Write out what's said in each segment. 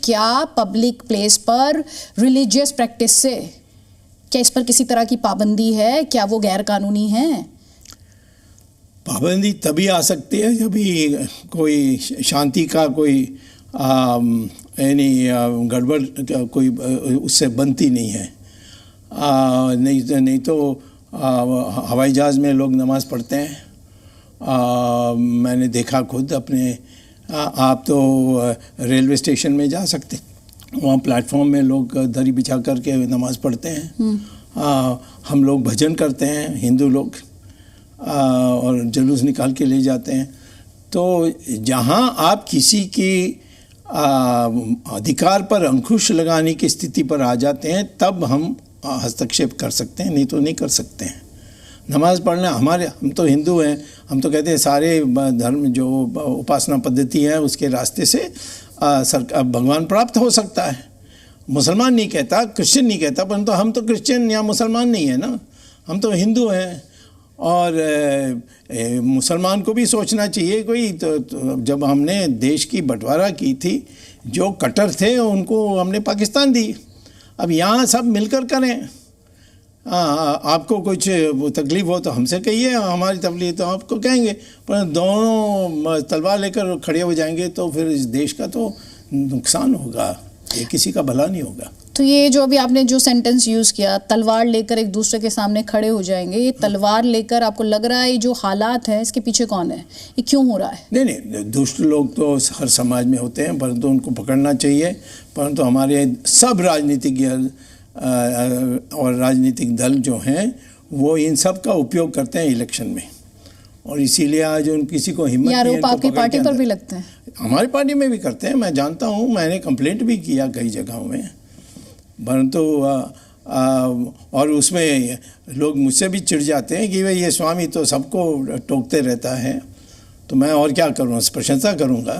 क्या public place पर religious practice से क्या इस पर किसी तरह की पाबंदी है? क्या वो गैर कानूनी है? पाबंदी तभी आ सकती है जब कोई शांति का कोई यानी गड़बड़ कोई उससे बनती नहीं है। नहीं तो हवाई जहाज़ में लोग नमाज़ पढ़ते हैं। मैंने देखा खुद अपने आप तो रेलवे स्टेशन में जा सकते, वहाँ प्लेटफॉर्म में लोग दरी बिछा करके नमाज़ पढ़ते हैं। हम लोग भजन करते हैं, हिंदू लोग, और जुलूस निकाल के ले जाते हैं। तो जहाँ आप किसी की अधिकार पर अंकुश लगाने की स्थिति पर आ जाते हैं तब हम हस्तक्षेप कर सकते हैं, नहीं तो नहीं कर सकते हैं। नमाज़ पढ़ना हम तो हिंदू हैं, हम तो कहते हैं सारे धर्म जो उपासना पद्धति है उसके रास्ते से भगवान प्राप्त हो सकता है। मुसलमान नहीं कहता, क्रिश्चियन नहीं कहता, परंतु हम तो क्रिश्चियन या मुसलमान नहीं है ना, हम तो हिंदू हैं। और मुसलमान को भी सोचना चाहिए तो जब हमने देश की बंटवारा की थी, जो कट्टर थे उनको हमने पाकिस्तान दी। अब यहाँ सब मिलकर करें। आपको कुछ तकलीफ़ हो तो हमसे कहिए, हमारी तकलीफ तो आपको कहेंगे, पर दोनों तलवार लेकर खड़े हो जाएंगे तो फिर इस देश का तो नुकसान होगा, ये किसी का भला नहीं होगा। तो ये जो अभी आपने जो सेंटेंस यूज़ किया, तलवार लेकर एक दूसरे के सामने खड़े हो जाएंगे, ये तलवार लेकर आपको लग रहा है जो हालात हैं इसके पीछे कौन है, ये क्यों हो रहा है? नहीं, दुष्ट लोग तो हर समाज में होते हैं, परंतु उनको पकड़ना चाहिए। परंतु हमारे सब राजनीतिक और राजनीतिक दल जो हैं वो इन सब का उपयोग करते हैं इलेक्शन में, और इसीलिए आज उन किसी को हिम्मत नहीं है। आरोप आपकी पार्टी पर भी लगते हैं? हमारी पार्टी में भी करते हैं, मैं जानता हूँ, मैंने कंप्लेंट भी किया कई जगहों में, परंतु और उसमें लोग मुझसे भी चिढ़ जाते हैं कि भाई ये स्वामी तो सबको टोकते रहता है, तो मैं और क्या करूँ, प्रशंसा करूँगा?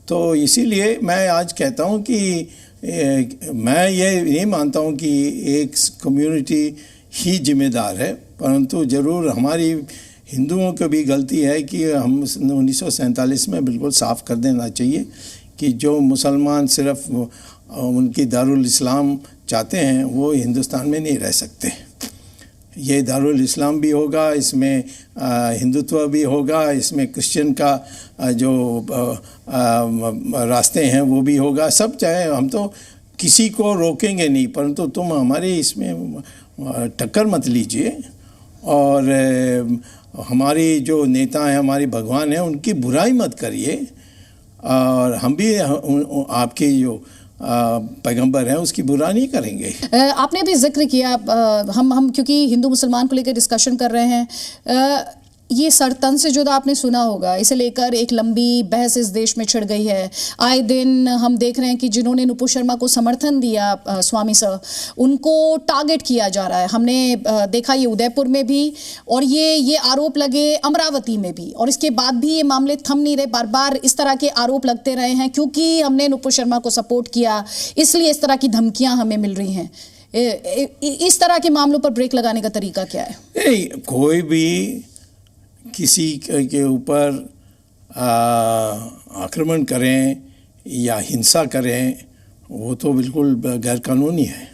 तो इसीलिए मैं आज कहता हूँ कि मैं ये नहीं मानता हूँ कि एक कम्युनिटी ही जिम्मेदार है, परंतु ज़रूर हमारी हिंदुओं की भी गलती है कि हम 1947 में बिल्कुल साफ़ कर देना चाहिए कि जो मुसलमान सिर्फ उनकी दारुल इस्लाम चाहते हैं वो हिंदुस्तान में नहीं रह सकते। ये दारुल इस्लाम भी होगा, इसमें हिंदुत्व भी होगा, इसमें क्रिश्चियन का जो रास्ते हैं वो भी होगा, सब चाहे। हम तो किसी को रोकेंगे नहीं, परंतु तुम हमारे इसमें टक्कर मत लीजिए, और हमारी जो नेता हैं, हमारे भगवान हैं, उनकी बुराई मत करिए, और हम भी आपके जो पैगंबर हैं उसकी बुराई नहीं करेंगे। आपने अभी जिक्र किया, हम क्योंकि हिंदू मुसलमान को लेकर डिस्कशन कर रहे हैं, ये सरतन से जुदा आपने सुना होगा, इसे लेकर एक लंबी बहस इस देश में छिड़ गई है। आए दिन हम देख रहे हैं कि जिन्होंने नुपुर शर्मा को समर्थन दिया, स्वामी सर, उनको टारगेट किया जा रहा है। हमने देखा ये उदयपुर में भी, और ये आरोप लगे अमरावती में भी, और इसके बाद भी ये मामले थम नहीं रहे। बार बार इस तरह के आरोप लगते रहे हैं, क्योंकि हमने नुपुर शर्मा को सपोर्ट किया इसलिए इस तरह की धमकियां हमें मिल रही हैं। इस तरह के मामलों पर ब्रेक लगाने का तरीका क्या है? कोई भी किसी के ऊपर आक्रमण करें या हिंसा करें वो तो बिल्कुल गैर कानूनी है।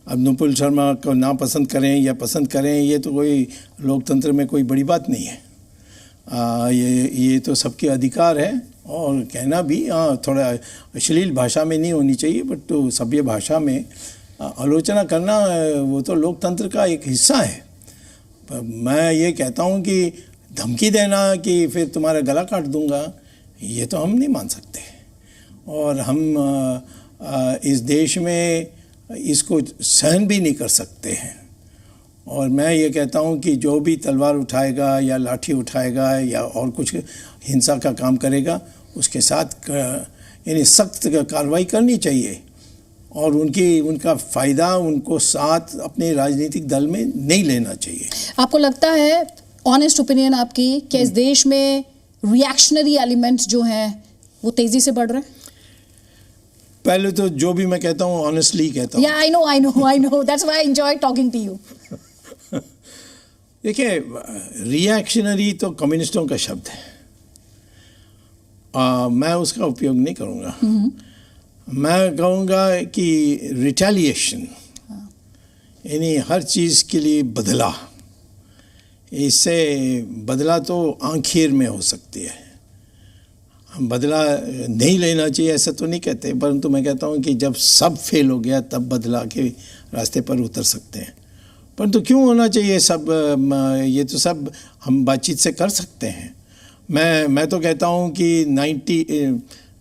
अब नुपुर शर्मा को ना पसंद करें या पसंद करें, ये तो कोई लोकतंत्र में कोई बड़ी बात नहीं है। ये तो सबके अधिकार है, और कहना भी थोड़ा अश्लील भाषा में नहीं होनी चाहिए, बट तो सभ्य भाषा में आलोचना करना वो तो लोकतंत्र का एक हिस्सा है। मैं ये कहता हूँ कि धमकी देना कि फिर तुम्हारा गला काट दूंगा, ये तो हम नहीं मान सकते, और हम इस देश में इसको सहन भी नहीं कर सकते हैं। और मैं ये कहता हूँ कि जो भी तलवार उठाएगा या लाठी उठाएगा या और कुछ हिंसा का काम करेगा, उसके साथ यानी सख्त कार्रवाई करनी चाहिए, और उनका फ़ायदा उनको साथ अपने राजनीतिक दल में नहीं लेना चाहिए। आपको लगता है, ऑनेस्ट ओपिनियन आपकी, कि इस देश में रिएक्शनरी एलिमेंट्स जो हैं वो तेज़ी से बढ़ रहे हैं? पहले तो जो भी मैं कहता हूँ ऑनेस्टली कहता हूँ। Yeah, I know. That's why I enjoy talking to you. देखिए, रिएक्शनरी तो कम्युनिस्टों का शब्द है, मैं उसका उपयोग नहीं करूँगा। मैं कहूँगा कि रिटेलिएशन, यानी हर चीज़ के लिए बदला, इससे बदला तो आखिर में हो सकती है। हम बदला नहीं लेना चाहिए ऐसा तो नहीं कहते, परंतु मैं कहता हूँ कि जब सब फेल हो गया तब बदला के रास्ते पर उतर सकते हैं। परंतु क्यों होना चाहिए सब, ये तो सब हम बातचीत से कर सकते हैं। मैं तो कहता हूँ कि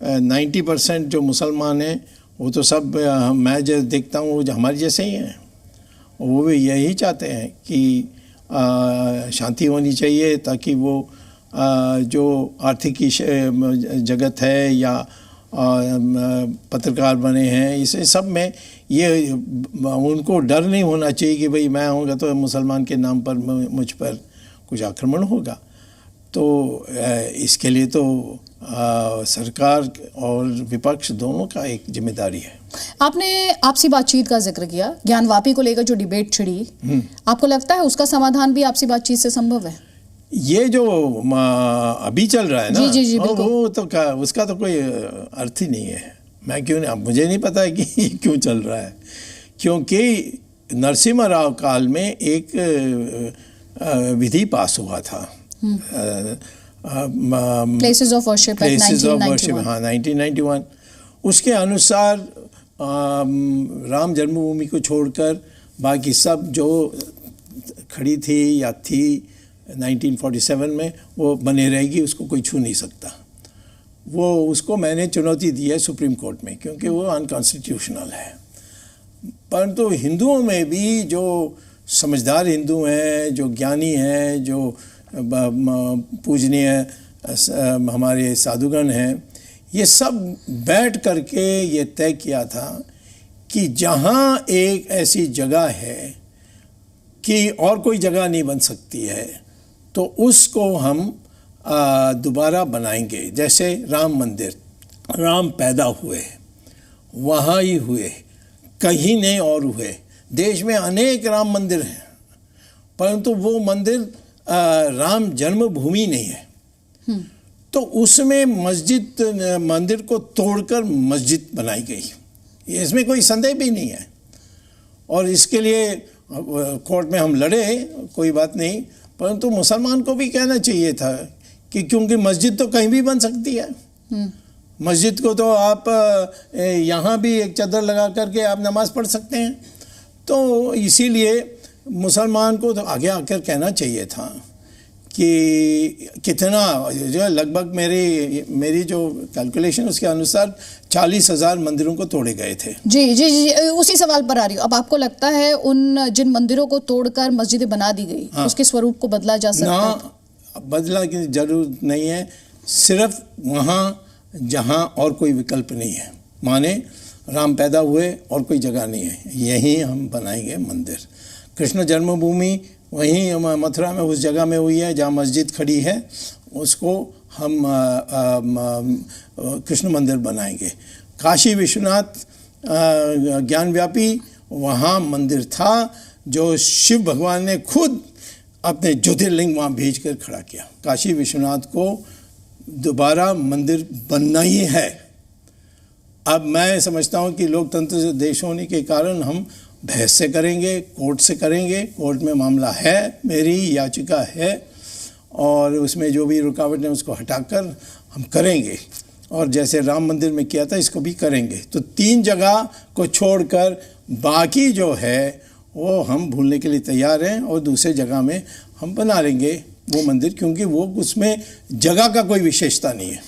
90% जो मुसलमान हैं वो तो सब, मैं जो देखता हूँ वो हमारे जैसे ही हैं। वो भी यही चाहते हैं कि शांति होनी चाहिए, ताकि वो जो आर्थिक की जगत है या पत्रकार बने हैं, इस सब में ये उनको डर नहीं होना चाहिए कि भाई मैं आऊँगा तो मुसलमान के नाम पर मुझ पर कुछ आक्रमण होगा। तो इसके लिए तो सरकार और विपक्ष दोनों का एक जिम्मेदारी है। आपने आपसी बातचीत का जिक्र किया, ज्ञानवापी को लेकर जो डिबेट छिड़ी, आपको लगता है उसका समाधान भी आपसी बातचीत से संभव है? ये जो अभी चल रहा है ना, जी, वो तो उसका तो कोई अर्थ ही नहीं है। मैं क्यों नहीं, मुझे नहीं पता है कि क्यों चल रहा है, क्योंकि नरसिम्हा राव काल में एक विधि पास हुआ था, प्लेसेस ऑफ वर्शिप, हाँ 1991। उसके अनुसार राम जन्मभूमि को छोड़कर बाकी सब जो खड़ी थी या थी 1947 में वो बने रहेगी, उसको कोई छू नहीं सकता। वो उसको मैंने चुनौती दी है सुप्रीम कोर्ट में, क्योंकि वो अनकॉन्स्टिट्यूशनल है। परंतु हिंदुओं में भी जो समझदार हिंदू हैं, जो ज्ञानी हैं, जो पूजनीय हमारे साधुगण हैं, ये सब बैठ करके ये तय किया था कि जहाँ एक ऐसी जगह है कि और कोई जगह नहीं बन सकती है, तो उसको हम दोबारा बनाएंगे। जैसे राम मंदिर, राम पैदा हुए वहाँ ही हुए, कहीं नहीं और हुए। देश में अनेक राम मंदिर हैं, परंतु वो मंदिर राम जन्मभूमि नहीं है। तो उसमें मंदिर को तोड़कर मस्जिद बनाई गई, इसमें कोई संदेह भी नहीं है। और इसके लिए कोर्ट में हम लड़े, कोई बात नहीं, परंतु मुसलमान को भी कहना चाहिए था कि क्योंकि मस्जिद तो कहीं भी बन सकती है। मस्जिद को तो आप यहाँ भी एक चादर लगा करके आप नमाज़ पढ़ सकते हैं। तो इसीलिए मुसलमान को तो आगे आकर कहना चाहिए था कि कितना, जो लगभग मेरी जो कैलकुलेशन उसके अनुसार 40,000 मंदिरों को तोड़े गए थे। जी, उसी सवाल पर आ रही हूँ। अब आपको लगता है उन जिन मंदिरों को तोड़कर मस्जिदें बना दी गई, हाँ, उसके स्वरूप को बदला जा सकता है? ना, बदला की जरूरत नहीं है, सिर्फ वहाँ जहाँ और कोई विकल्प नहीं है, माने राम पैदा हुए और कोई जगह नहीं है, यहीं हम बनाएंगे मंदिर। कृष्ण जन्मभूमि वहीं मथुरा में उस जगह में हुई है जहाँ मस्जिद खड़ी है, उसको हम कृष्ण मंदिर बनाएंगे। काशी विश्वनाथ ज्ञानव्यापी, वहाँ मंदिर था जो शिव भगवान ने खुद अपने ज्योतिर्लिंग वहाँ भेज कर खड़ा किया। काशी विश्वनाथ को दोबारा मंदिर बनना ही है। अब मैं समझता हूँ कि लोकतंत्र से देश होने के कारण हम बहस से करेंगे, कोर्ट से करेंगे। कोर्ट में मामला है, मेरी याचिका है, और उसमें जो भी रुकावट है उसको हटाकर हम करेंगे। और जैसे राम मंदिर में किया था, इसको भी करेंगे। तो 3 जगह को छोड़कर बाकी जो है वो हम भूलने के लिए तैयार हैं, और दूसरे जगह में हम बना लेंगे वो मंदिर, क्योंकि वो उसमें जगह का कोई विशेषता नहीं है।